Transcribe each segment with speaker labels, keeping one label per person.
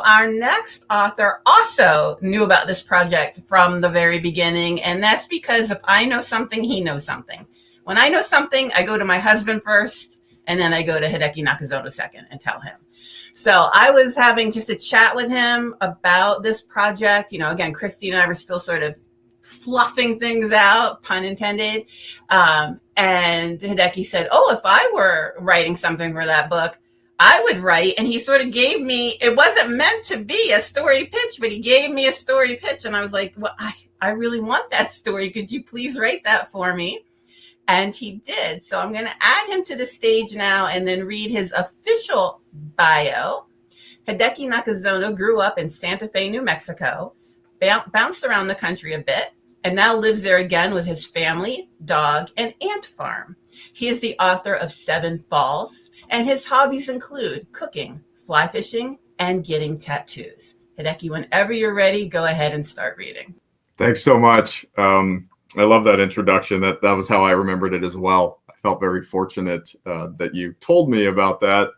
Speaker 1: our next author also knew about this project from the very beginning, and that's because if I know something, he knows something. When I know something, I go to my husband first, and then I go to Hideki Nakazono second and tell him. So I was having just a chat with him about this project. Again, Christine and I were still sort of fluffing things out, pun intended. And Hideki said, oh, if I were writing something for that book, I would write. And he sort of gave me, it wasn't meant to be a story pitch, but he gave me a story pitch. And I was like, well, I really want that story. Could you please write that for me? And he did. So I'm going to add him to the stage now and then read his official bio. Hideki Nakazono grew up in Santa Fe, New Mexico, bounced around the country a bit, and now lives there again with his family, dog, and ant farm. He is the author of 7 Falls, and his hobbies include cooking, fly fishing, and getting tattoos. Hideki, whenever you're ready, go ahead and start reading.
Speaker 2: Thanks so much. I love that introduction. That was how I remembered it as well. I felt very fortunate that you told me about that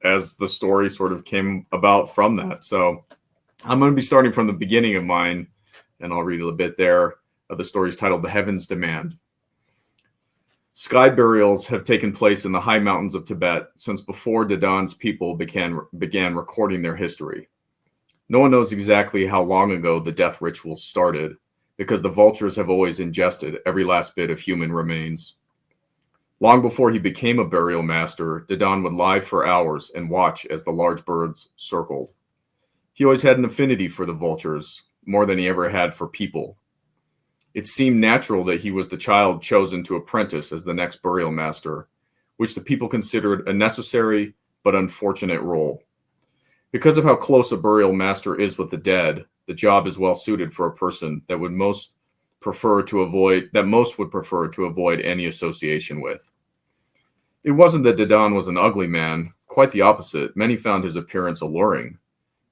Speaker 2: as the story sort of came about from that. So I'm going to be starting from the beginning of mine, and I'll read a little bit there. The story is titled The Heaven's Demand. Sky burials have taken place in the high mountains of Tibet since before Dadan's people began recording their history. No one knows exactly how long ago the death rituals started, because the vultures have always ingested every last bit of human remains. Long before he became a burial master, Dadan would lie for hours and watch as the large birds circled. He always had an affinity for the vultures, more than he ever had for people. It seemed natural that he was the child chosen to apprentice as the next burial master, which the people considered a necessary but unfortunate role. Because of how close a burial master is with the dead, the job is well suited for a person that most would prefer to avoid any association with. It wasn't that Dadan was an ugly man, quite the opposite. Many found his appearance alluring.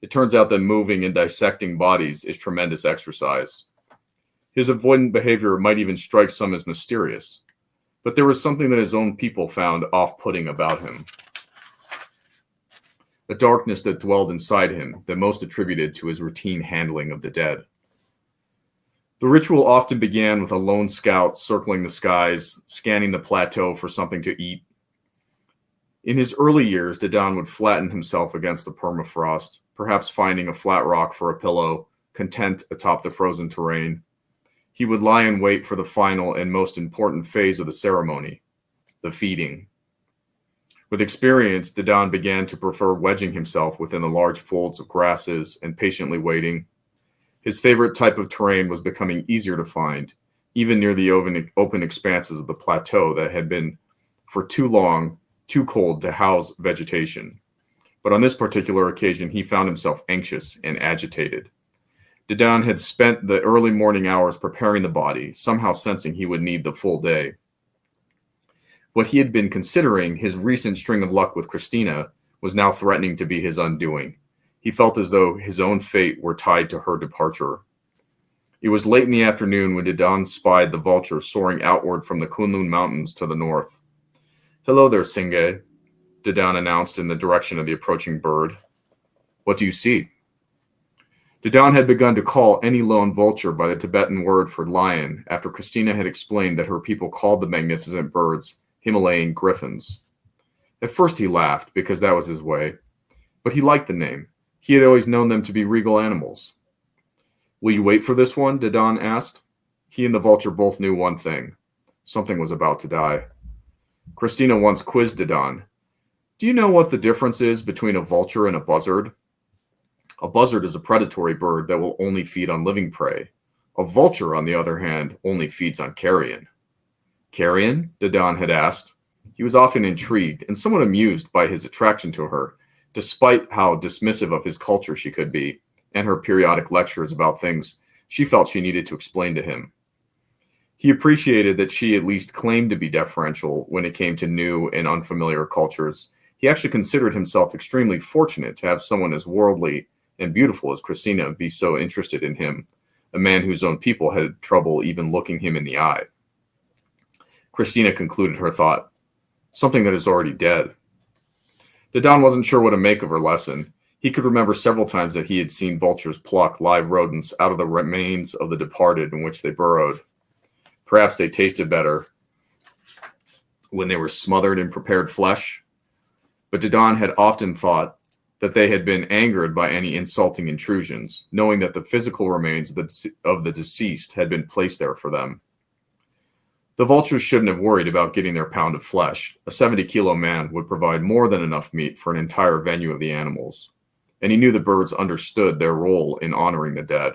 Speaker 2: It turns out that moving and dissecting bodies is tremendous exercise. His avoidant behavior might even strike some as mysterious, but there was something that his own people found off-putting about him. A darkness that dwelled inside him that most attributed to his routine handling of the dead. The ritual often began with a lone scout circling the skies, scanning the plateau for something to eat. In his early years, Dadan would flatten himself against the permafrost, perhaps finding a flat rock for a pillow, content atop the frozen terrain. He would lie in wait for the final and most important phase of the ceremony, the feeding. With experience, Dadan began to prefer wedging himself within the large folds of grasses and patiently waiting. His favorite type of terrain was becoming easier to find, even near the open expanses of the plateau that had been, for too long, too cold to house vegetation. But on this particular occasion, he found himself anxious and agitated. Dadan had spent the early morning hours preparing the body, somehow sensing he would need the full day. What he had been considering, his recent string of luck with Christina, was now threatening to be his undoing. He felt as though his own fate were tied to her departure. It was late in the afternoon when Dadan spied the vulture soaring outward from the Kunlun Mountains to the north. "Hello there, Singe," Dadan announced in the direction of the approaching bird. "What do you see?" Dadan had begun to call any lone vulture by the Tibetan word for lion after Christina had explained that her people called the magnificent birds Himalayan griffins. At first he laughed because that was his way, but he liked the name. He had always known them to be regal animals. "Will you wait for this one?" Dadan asked. He and the vulture both knew one thing. Something was about to die. Christina once quizzed Dadan. "Do you know what the difference is between a vulture and a buzzard?" "A buzzard is a predatory bird that will only feed on living prey. A vulture, on the other hand, only feeds on carrion." "Carrion?" Dadan had asked. He was often intrigued and somewhat amused by his attraction to her, despite how dismissive of his culture she could be, and her periodic lectures about things she felt she needed to explain to him. He appreciated that she at least claimed to be deferential when it came to new and unfamiliar cultures. He actually considered himself extremely fortunate to have someone as worldly and beautiful as Christina be so interested in him, a man whose own people had trouble even looking him in the eye. Christina concluded her thought. "Something that is already dead." Didon wasn't sure what to make of her lesson. He could remember several times that he had seen vultures pluck live rodents out of the remains of the departed in which they burrowed. Perhaps they tasted better when they were smothered in prepared flesh. But Didon had often thought that they had been angered by any insulting intrusions, knowing that the physical remains of the deceased had been placed there for them. The vultures shouldn't have worried about getting their pound of flesh. A 70-kilo man would provide more than enough meat for an entire venue of the animals, and he knew the birds understood their role in honoring the dead.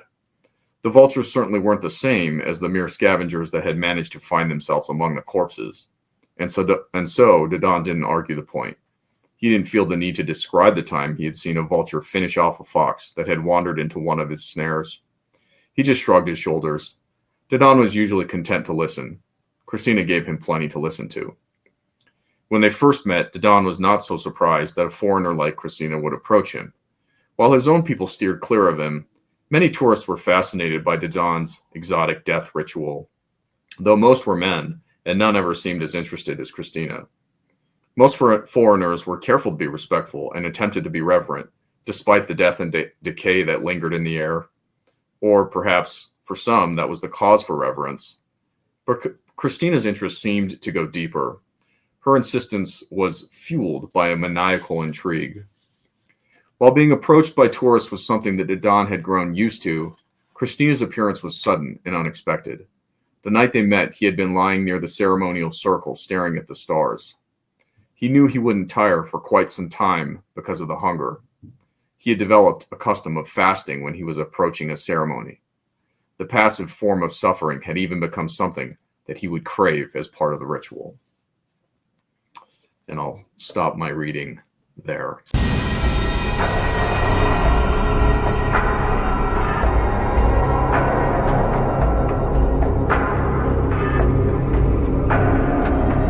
Speaker 2: The vultures certainly weren't the same as the mere scavengers that had managed to find themselves among the corpses, and so Didon didn't argue the point. He didn't feel the need to describe the time he had seen a vulture finish off a fox that had wandered into one of his snares. He just shrugged his shoulders. Didon was usually content to listen. Christina gave him plenty to listen to. When they first met, Didon was not so surprised that a foreigner like Christina would approach him. While his own people steered clear of him, many tourists were fascinated by Didon's exotic death ritual, though most were men, and none ever seemed as interested as Christina. Most foreigners were careful to be respectful and attempted to be reverent, despite the death and decay that lingered in the air. Or perhaps, for some, that was the cause for reverence. But Christina's interest seemed to go deeper. Her insistence was fueled by a maniacal intrigue. While being approached by tourists was something that Didon had grown used to, Christina's appearance was sudden and unexpected. The night they met, he had been lying near the ceremonial circle, staring at the stars. He knew he wouldn't tire for quite some time because of the hunger. He had developed a custom of fasting when he was approaching a ceremony. The passive form of suffering had even become something that he would crave as part of the ritual. And I'll stop my reading there.